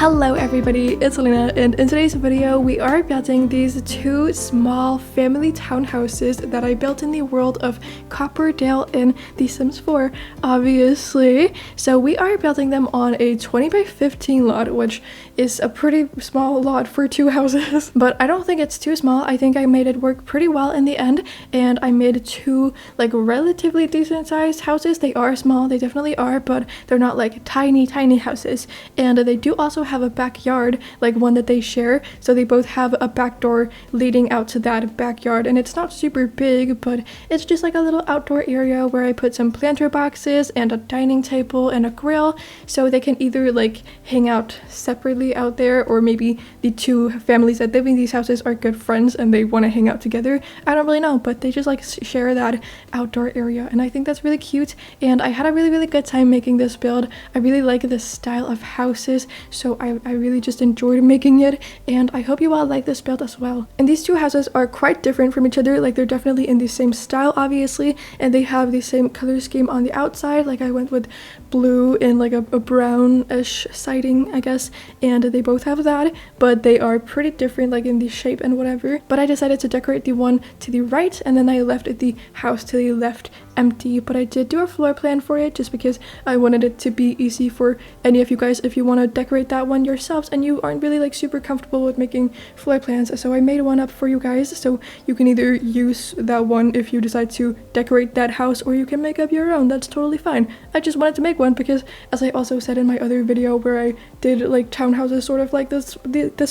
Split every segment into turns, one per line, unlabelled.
Hello everybody, it's Lena, and in today's video we are building these two small family townhouses that I built in the world of Copperdale in The Sims 4, obviously. So we are building them on a 20 by 15 lot, which is a pretty small lot for two houses, but I don't think it's too small. I think I made it work pretty well in the end, and I made two like relatively decent sized houses. They are small, they definitely are, but they're not like tiny houses, and they do also have a backyard, like one that they share, so they both have a back door leading out to that backyard, and it's not super big, but it's just like a little outdoor area where I put some planter boxes and a dining table and a grill, so they can either like hang out separately out there, or maybe the two families that live in these houses are good friends and they want to hang out together. I don't really know, but they just like share that outdoor area, and I think that's really cute, and I had a really good time making this build. I really like this style of houses, so I really just enjoyed making it, and I hope you all like this build as well. And these two houses are quite different from each other. Like, they're definitely in the same style, obviously, and they have the same color scheme on the outside. Like, I went with blue and like a brownish siding, I guess, and they both have that, but they are pretty different like in the shape and whatever. But I decided to decorate the one to the right, and then I left the house to the left empty, but I did do a floor plan for it just because I wanted it to be easy for any of you guys if you want to decorate that one yourselves and you aren't really like super comfortable with making floor plans. So I made one up for you guys, so you can either use that one if you decide to decorate that house, or you can make up your own. That's totally fine. I just wanted to make one because, as I also said in my other video where I did like townhouses sort of like this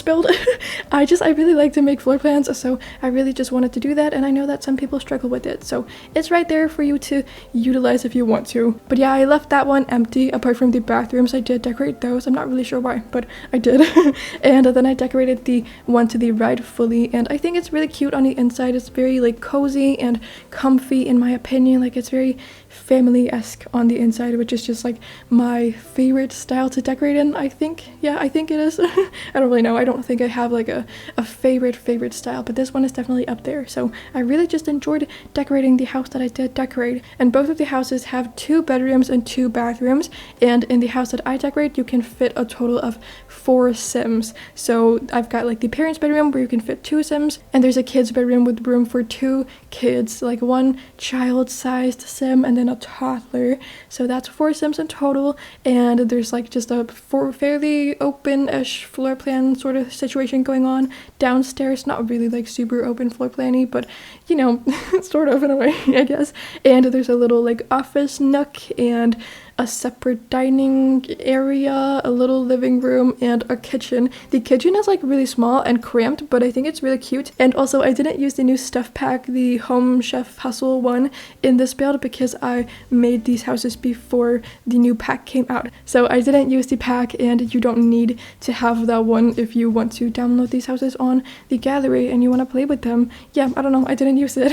build, I really like to make floor plans, so I really just wanted to do that, and I know that some people struggle with it, so it's right there for you to utilize if you want to. But yeah, I left that one empty apart from the bathrooms. I did decorate those. I'm not really sure why, but I did. And then I decorated the one to the right fully, and I think it's really cute on the inside. It's very like cozy and comfy in my opinion. Like, it's very family-esque on the inside, which is just like my favorite style to decorate in, I think. Yeah, I think it is. I don't really know. I don't think I have like a favorite style, but this one is definitely up there. So I really just enjoyed decorating the house that I did decorate. And both of the houses have 2 bedrooms and 2 bathrooms, and in the house that I decorate you can fit a total of 4 Sims. So I've got like the parents' bedroom where you can fit 2 Sims, and there's a kids' bedroom with room for 2 kids, like 1 child-sized Sim and then a toddler. So that's 4 Sims in total, and there's like just a fairly open-ish floor plan sort of situation going on downstairs. Not really like super open floor plan-y, but you know, sort of in a way, I guess. And there's a little like office nook and a separate dining area, a little living room, and a kitchen. The kitchen is like really small and cramped, but I think it's really cute. And also, I didn't use the new stuff pack, the Home Chef Hustle one, in this build because I made these houses before the new pack came out. So I didn't use the pack, and you don't need to have that one if you want to download these houses on the gallery and you want to play with them. Yeah, I don't know, I didn't use it.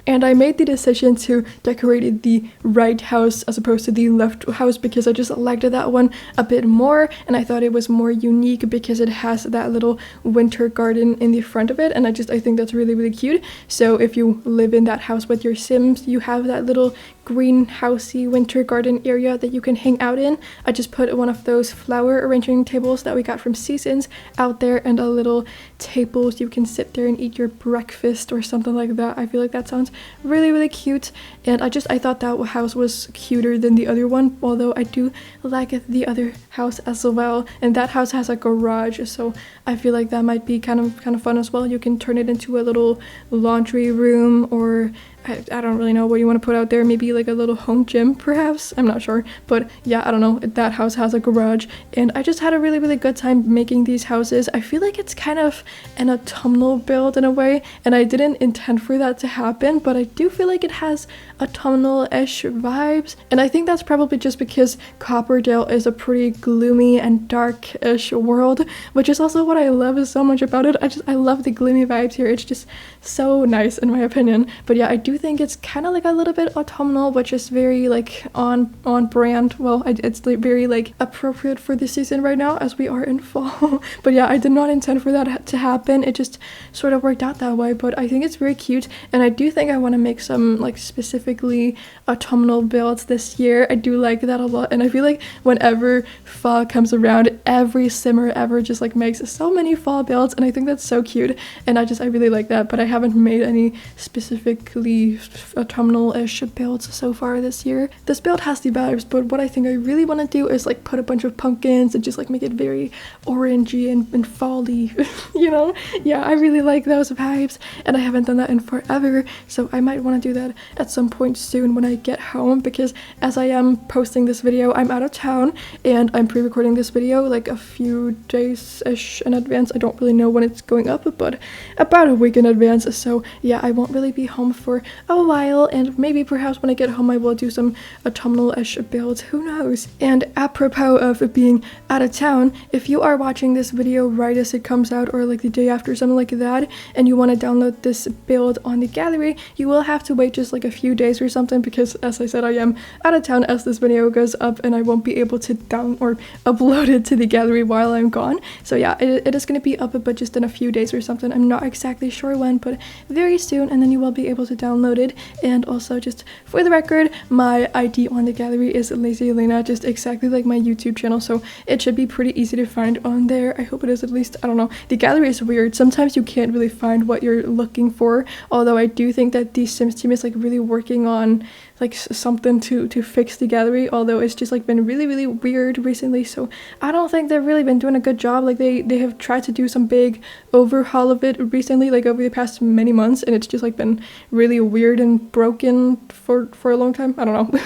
And I made the decision to decorate the right house as opposed to the left house because I just liked that one a bit more, and I thought it was more unique because it has that little winter garden in the front of it, and I think that's really cute. So if you live in that house with your Sims, you have that little greenhousey winter garden area that you can hang out in. I just put one of those flower arranging tables that we got from Seasons out there, and a little table so you can sit there and eat your breakfast or something like that. I feel like that sounds really cute, and I thought that house was cuter than the other one, although I do like the other house as well. And that house has a garage, so I feel like that might be kind of fun as well. You can turn it into a little laundry room, or I don't really know what you want to put out there. Maybe like a little home gym, perhaps. I'm not sure. But yeah, I don't know. That house has a garage. And I just had a really good time making these houses. I feel like it's kind of an autumnal build in a way. And I didn't intend for that to happen, but I do feel like it has autumnal-ish vibes. And I think that's probably just because Copperdale is a pretty gloomy and dark-ish world, which is also what I love so much about it. I love the gloomy vibes here. It's just so nice in my opinion. But yeah, I do think it's kind of like a little bit autumnal, which is very like on brand. Well, it's like very like appropriate for the season right now as we are in fall. But yeah, I did not intend for that to happen. It just sort of worked out that way, but I think it's very cute, and I do think I want to make some like specifically autumnal builds this year. I do like that a lot, and I feel like whenever fall comes around, every simmer ever just like makes so many fall builds, and I think that's so cute, and I really like that. But I haven't made any specifically autumnal-ish builds so far this year. This build has the vibes, but what I think I really want to do is like put a bunch of pumpkins and just like make it very orangey and fall-y, you know? Yeah, I really like those vibes, and I haven't done that in forever, so I might want to do that at some point soon when I get home, because as I am posting this video, I'm out of town, and I'm pre-recording this video like a few days-ish in advance. I don't really know when it's going up, but about a week in advance, so yeah, I won't really be home for a while, and maybe perhaps when I get home I will do some autumnal-ish builds, who knows. And apropos of being out of town, if you are watching this video right as it comes out, or like the day after, something like that, and you want to download this build on the gallery, you will have to wait just like a few days or something, because as I said, I am out of town as this video goes up, and I won't be able to down or upload it to the gallery while I'm gone. So yeah, it is going to be up, but just in a few days or something. I'm not exactly sure when, but very soon, and then you will be able to download it. And also, just for the record, my ID on the gallery is LacyLena, just exactly like my YouTube channel, so it should be pretty easy to find on there. I hope it is, at least. I don't know. The gallery is weird. Sometimes you can't really find what you're looking for, although I do think that the Sims team is like really working on like something to fix the gallery, although it's just like been really weird recently, so I don't think they've really been doing a good job. Like they have tried to do some big overhaul of it recently, like over the past many months, and it's just like been really weird and broken for a long time. I don't know.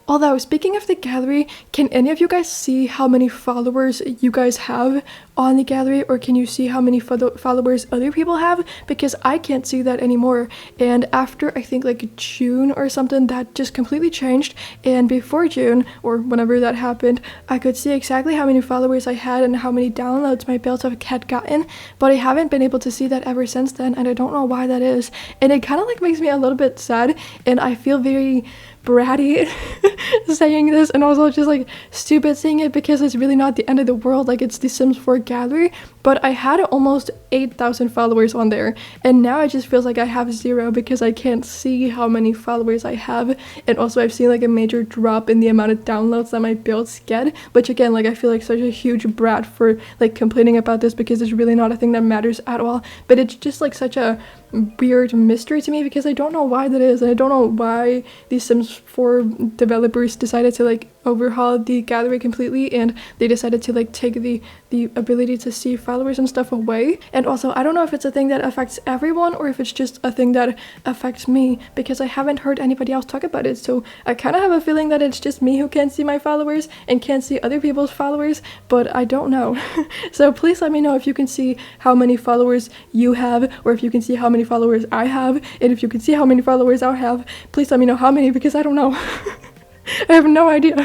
Although, speaking of the gallery, can any of you guys see how many followers you guys have on the gallery, or can you see how many followers other people have? Because I can't see that anymore, and after I think like June or something, that just completely changed, and before June, or whenever that happened, I could see exactly how many followers I had and how many downloads my builds had gotten, but I haven't been able to see that ever since then, and I don't know why that is, and it kind of like makes me a little bit sad, and I feel very bratty saying this, and also just like stupid saying it, because it's really not the end of the world. Like, it's the Sims 4 gallery, but I had almost 8,000 followers on there, and now it just feels like I have 0 because I can't see how many followers I have. And also I've seen like a major drop in the amount of downloads that my builds get, which again, like I feel like such a huge brat for like complaining about this, because it's really not a thing that matters at all. But it's just like such a weird mystery to me, because I don't know why that is, and I don't know why the Sims 4 developers decided to like overhaul the gallery completely, and they decided to like take the ability to see followers and stuff away. And also, I don't know if it's a thing that affects everyone or if it's just a thing that affects me, because I haven't heard anybody else talk about it, so I kind of have a feeling that it's just me who can't see my followers and can't see other people's followers, but I don't know. So please let me know if you can see how many followers you have, or if you can see how many followers I have, and if you can see how many followers I have, please let me know how many, because I don't know. I have no idea.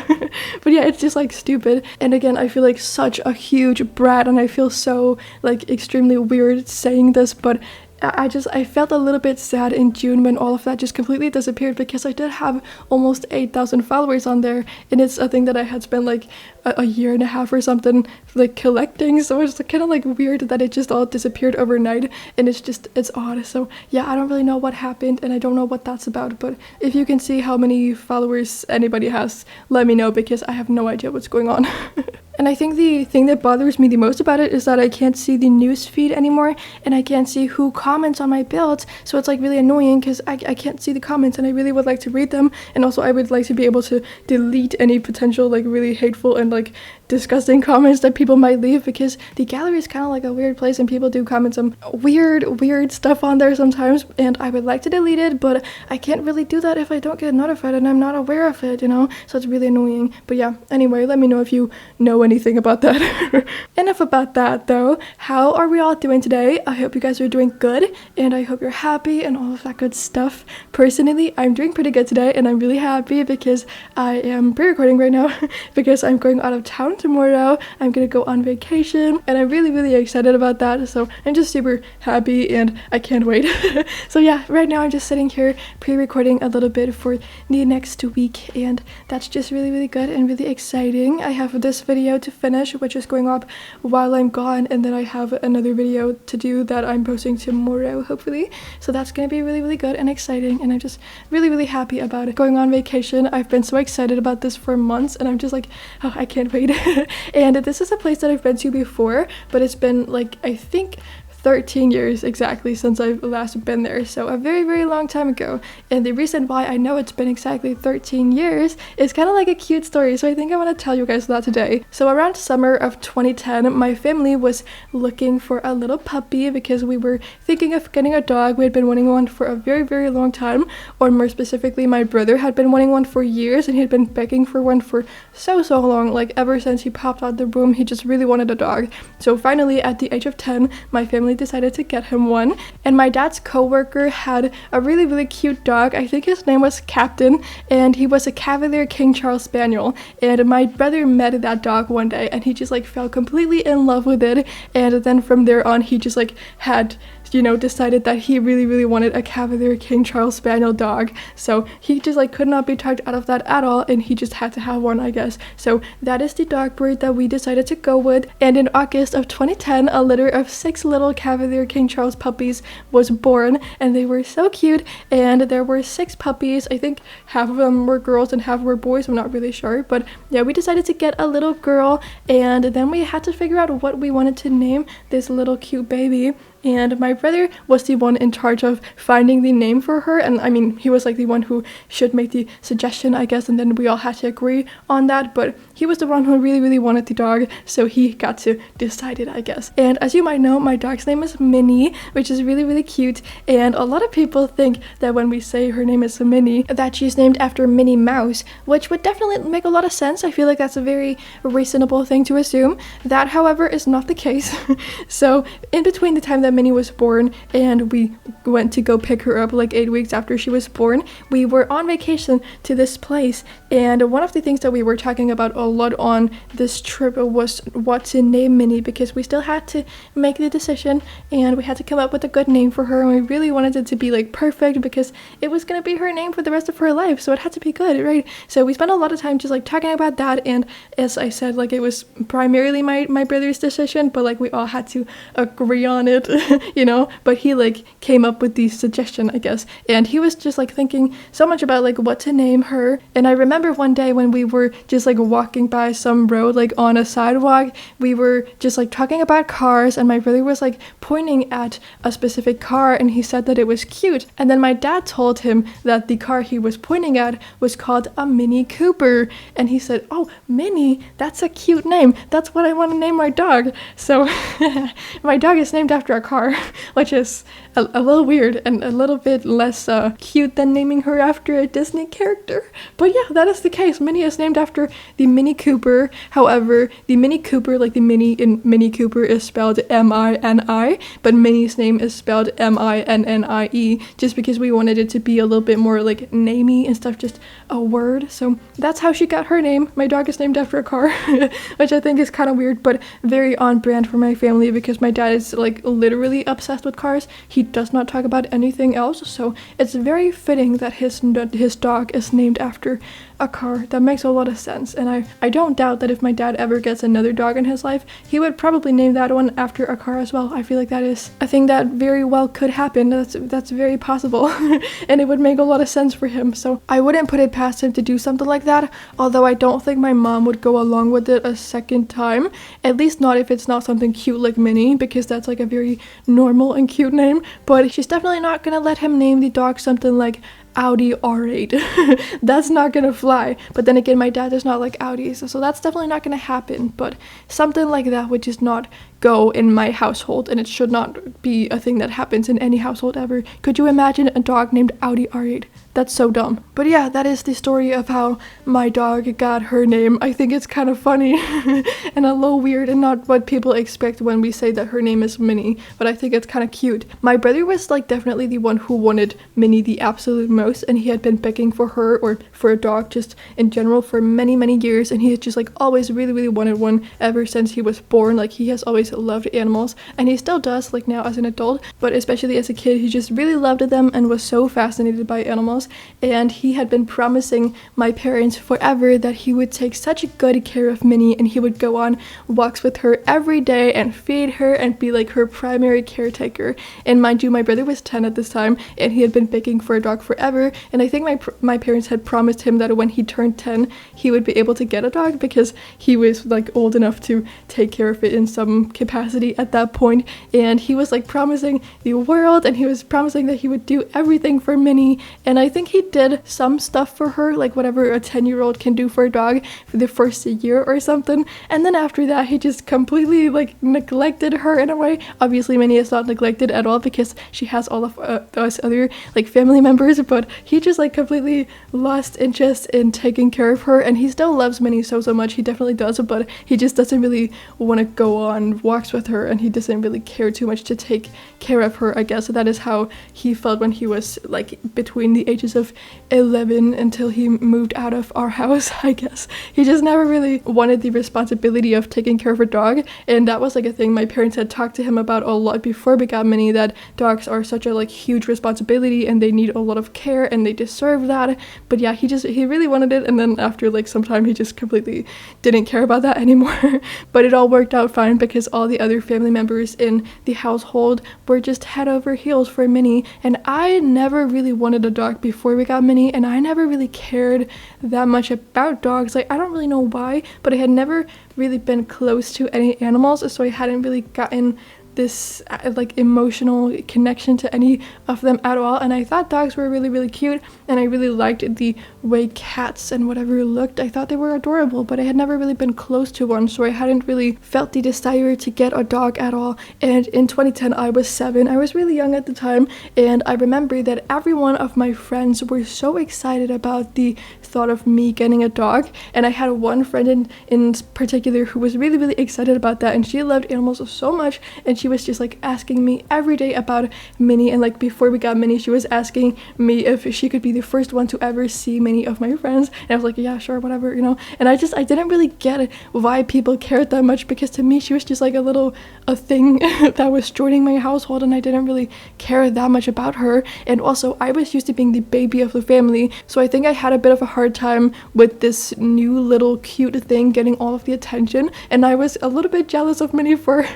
But yeah, it's just like stupid. And again, I feel like such a huge brat, and I feel so like extremely weird saying this, but I felt a little bit sad in June when all of that just completely disappeared, because I did have almost 8,000 followers on there, and it's a thing that I had spent like a year and a half or something like collecting, so it's kind of like weird that it just all disappeared overnight, and it's odd. So yeah, I don't really know what happened, and I don't know what that's about, but if you can see how many followers anybody has, let me know, because I have no idea what's going on. And I think the thing that bothers me the most about it is that I can't see the news feed anymore, and I can't see who comments on my builds, so it's like really annoying, because I can't see the comments, and I really would like to read them, and also I would like to be able to delete any potential like really hateful and like disgusting comments that people might leave, because the gallery is kind of like a weird place, and people do comment some weird stuff on there sometimes, and I would like to delete it, but I can't really do that if I don't get notified and I'm not aware of it, you know, so it's really annoying. But yeah, anyway, let me know if you know anything about that. Enough about that though. How are we all doing today? I hope you guys are doing good, and I hope you're happy and all of that good stuff. Personally, I'm doing pretty good today, and I'm really happy because I am pre-recording right now because I'm going out of town tomorrow. I'm gonna go on vacation, and I'm really excited about that, so I'm just super happy and I can't wait. So yeah, right now I'm just sitting here pre-recording a little bit for the next week, and that's just really good and really exciting. I have this video video to finish, which is going up while I'm gone, and then I have another video to do that I'm posting tomorrow, hopefully. So that's gonna be really, really good and exciting, and I'm just really, really happy about it. Going on vacation, I've been so excited about this for months, and I'm just like, oh, I can't wait. And this is a place that I've been to before, but it's been like, I think 13 years exactly since I've last been there, so a very, very long time ago. And the reason why I know it's been exactly 13 years is kind of like a cute story, so I think I want to tell you guys that today. So around summer of 2010, my family was looking for a little puppy because we were thinking of getting a dog. We had been wanting one for a very, very long time, or more specifically, my brother had been wanting one for years, and he had been begging for one for so long, like ever since he popped out the womb. He just really wanted a dog. So finally, at the age of 10, my family decided to get him one, and my dad's co-worker had a really, really cute dog. I think his name was Captain, and he was a Cavalier King Charles Spaniel, and my brother met that dog one day, and he just like fell completely in love with it, and then from there on he just like had, you know, decided that he really, really wanted a Cavalier King Charles Spaniel dog. So he just like could not be talked out of that at all, and he just had to have one, I guess. So that is the dog breed that we decided to go with. And in August of 2010, a litter of 6 little Cavalier King Charles puppies was born, and they were so cute. And there were 6 puppies. I think half of them were girls and half were boys. I'm not really sure, but yeah, we decided to get a little girl, and then we had to figure out what we wanted to name this little cute baby. And my brother was the one in charge of finding the name for her, and I mean, he was like the one who should make the suggestion, I guess, and then we all had to agree on that, but he was the one who really, really wanted the dog, so he got to decide it, I guess. And as you might know, my dog's name is Minnie, which is really, really cute, and a lot of people think that when we say her name is Minnie, that she's named after Minnie Mouse, which would definitely make a lot of sense. I feel like that's a very reasonable thing to assume. That, however, is not the case. So in between the time that Minnie was born and we went to go pick her up like 8 weeks after she was born, we were on vacation to this place, and one of the things that we were talking about a lot on this trip was what to name Minnie, because we still had to make the decision and we had to come up with a good name for her, and we really wanted it to be like perfect because it was going to be her name for the rest of her life, so it had to be good, right? So we spent a lot of time just like talking about that, and as I said, like it was primarily my brother's decision, but like we all had to agree on it. You know, but he like came up with the suggestion, I guess, and he was just like thinking so much about like what to name her. And I remember one day when we were just like walking by some road, like on a sidewalk, we were just like talking about cars, and my brother was like pointing at a specific car, and he said that it was cute, and then my dad told him that the car he was pointing at was called a Mini Cooper, and he said, oh, Minnie, that's a cute name, that's what I want to name my dog. So my dog is named after a car, which is a little weird and a little bit less cute than naming her after a Disney character. But yeah, that is the case. Minnie is named after the Mini Cooper. However, the Mini Cooper, like the Minnie in Mini Cooper, is spelled M-I-N-I, but Minnie's name is spelled M-I-N-N-I-E, just because we wanted it to be a little bit more like namey instead of just a word. So that's how she got her name. My dog is named after a car, which I think is kind of weird, but very on brand for my family, because my dad is like literally obsessed with cars. He does not talk about anything else, so it's very fitting that his dog is named after a car. That makes a lot of sense, and I don't doubt that if my dad ever gets another dog in his life, he would probably name that one after a car as well. I feel like that is a thing that very well could happen. That's very possible, and it would make a lot of sense for him, so I wouldn't put it past him to do something like that, although I don't think my mom would go along with it a second time, at least not if it's not something cute like Minnie, because that's like a very normal and cute name. But she's definitely not gonna let him name the dog something like Audi R8. That's not gonna fly. But then again, my dad does not like Audis, so that's definitely not gonna happen. But something like that would just not go in my household, and it should not be a thing that happens in any household ever. Could you imagine a dog named Audi R8? That's so dumb. But yeah, that is the story of how my dog got her name. I think it's kind of funny and a little weird, and not what people expect when we say that her name is Minnie, but I think it's kind of cute. My brother was like definitely the one who wanted Minnie the absolute most, and he had been begging for her, or for a dog just in general, for many years, and he had just like always really wanted one ever since he was born. Like he has always always loved animals, and he still does, like now as an adult, but especially as a kid, he just really loved them and was so fascinated by animals. And he had been promising my parents forever that he would take such good care of Minnie, and he would go on walks with her every day and feed her and be like her primary caretaker. And mind you, my brother was 10 at this time, and he had been begging for a dog forever, and I think my parents had promised him that when he turned 10 he would be able to get a dog because he was like old enough to take care of it in some capacity at that point. And he was like promising the world, and he was promising that he would do everything for Minnie, and I think he did some stuff for her, like whatever a 10-year-old can do for a dog for the first year or something. And then after that he just completely like neglected her in a way. Obviously Minnie is not neglected at all because she has all of us other like family members, but he just like completely lost interest in taking care of her. And he still loves Minnie so much, he definitely does, but he just doesn't really want to go on walks with her, and he doesn't really care too much to take care of her. I guess that is how he felt when he was like between the ages of 11 until he moved out of our house. I guess he just never really wanted the responsibility of taking care of a dog, and that was like a thing my parents had talked to him about a lot before we got Minnie, that dogs are such a like huge responsibility and they need a lot of care and they deserve that. But yeah, he really wanted it, and then after like some time he just completely didn't care about that anymore. But it all worked out fine because all the other family members in the household were just head over heels for Minnie, and I never really wanted a dog before we got Minnie, and I never really cared that much about dogs. Like I don't really know why, but I had never really been close to any animals, so I hadn't really gotten this like emotional connection to any of them at all. And I thought dogs were really cute, and I really liked the way cats and whatever looked. I thought they were adorable, but I had never really been close to one, so I hadn't really felt the desire to get a dog at all. And in 2010 I was 7. I was really young at the time, and I remember that every one of my friends were so excited about the thought of me getting a dog, and I had one friend in particular who was really excited about that, and she loved animals so much, and she was just like asking me every day about Minnie. And like before we got Minnie, she was asking me if she could be the first one to ever see many of my friends, and I was like, yeah, sure, whatever, you know. And I didn't really get why people cared that much, because to me she was just like a thing that was joining my household, and I didn't really care that much about her. And also I was used to being the baby of the family, so I think I had a bit of a hard time with this new little cute thing getting all of the attention, and I was a little bit jealous of Minnie for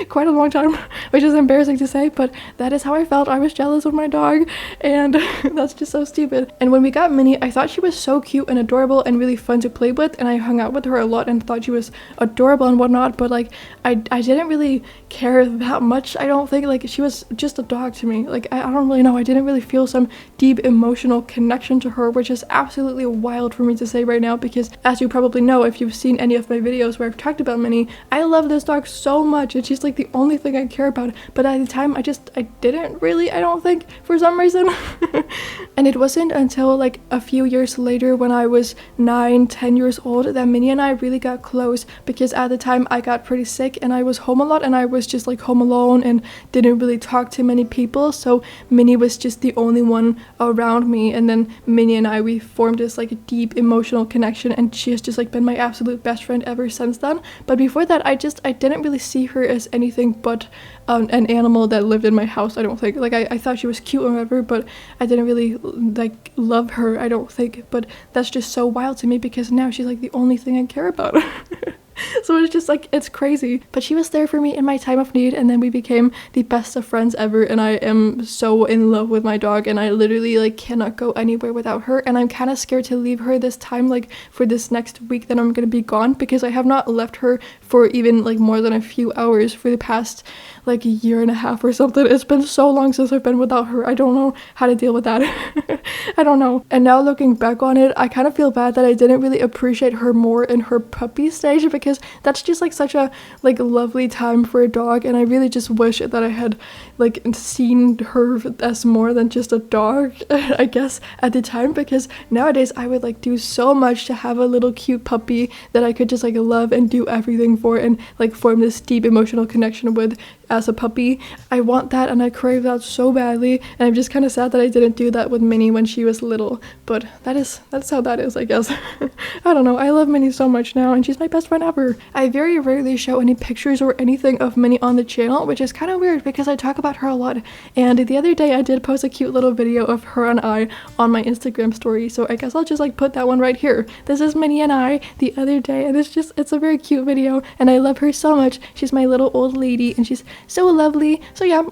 quite a long time, which is embarrassing to say, but that is how I felt. I was jealous of my dog, and that's just so stupid. And when we got Minnie, I thought she was so cute and adorable and really fun to play with, and I hung out with her a lot and thought she was adorable and whatnot, but like I didn't really care that much. I don't think, like, she was just a dog to me. Like I don't really know, I didn't really feel some deep emotional connection to her, which is absolutely wild for me to say right now, because as you probably know if you've seen any of my videos where I've talked about Minnie, I love this dog so much, and she's like the only thing I care about. But at the time I didn't really, I don't think, for some reason. And it wasn't until like a few years later, when I was 9-10 years old, that Minnie and I really got close, because at the time I got pretty sick and I was home a lot, and I was just like home alone and didn't really talk to many people, so Minnie was just the only one around me. And then Minnie and I, we formed this like deep emotional connection, and she has just like been my absolute best friend ever since then. But before that I didn't really see her as anything but an animal that lived in my house. I don't think, like, I thought she was cute or whatever, but I didn't really like love her, I don't think. But that's just so wild to me, because now she's like the only thing I care about. So it's just like, it's crazy. But she was there for me in my time of need, and then we became the best of friends ever, and I am so in love with my dog, and I literally like cannot go anywhere without her. And I'm kind of scared to leave her this time, like for this next week that I'm gonna be gone, because I have not left her for even like more than a few hours for the past like a year and a half or something. It's been so long since I've been without her. I don't know how to deal with that. I don't know. And now looking back on it, I kind of feel bad that I didn't really appreciate her more in her puppy stage, because that's just like such a like lovely time for a dog, and I really just wish that I had like seen her as more than just a dog, I guess, at the time, because nowadays I would like do so much to have a little cute puppy that I could just like love and do everything for, and like form this deep emotional connection with as a puppy. I want that, and I crave that so badly, and I'm just kind of sad that I didn't do that with Minnie when she was little. But that's how that is, I guess. I don't know, I love Minnie so much now, and she's my best friend ever. I very rarely show any pictures or anything of Minnie on the channel, which is kind of weird because I talk about her a lot. And the other day I did post a cute little video of her and I on my Instagram story, so I guess I'll just like put that one right here. This is Minnie and I the other day, and it's a very cute video, and I love her so much. She's my little old lady, and she's so lovely. So yeah,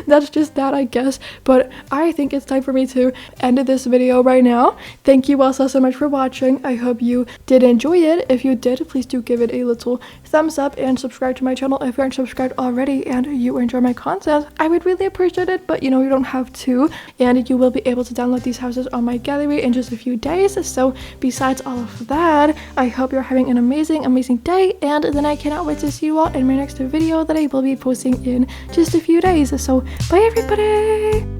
that's just that, I guess. But I think it's time for me to end this video right now. Thank you all so much for watching. I hope you did enjoy it. If you did, please do give it a little thumbs up and subscribe to my channel if you aren't subscribed already and you enjoy my content. I would really appreciate it, but you know, you don't have to. And you will be able to download these houses on my gallery in just a few days. So besides all of that, I hope you're having an amazing day, and then I cannot wait to see you all in my next video that I will be posting in just a few days. So bye everybody!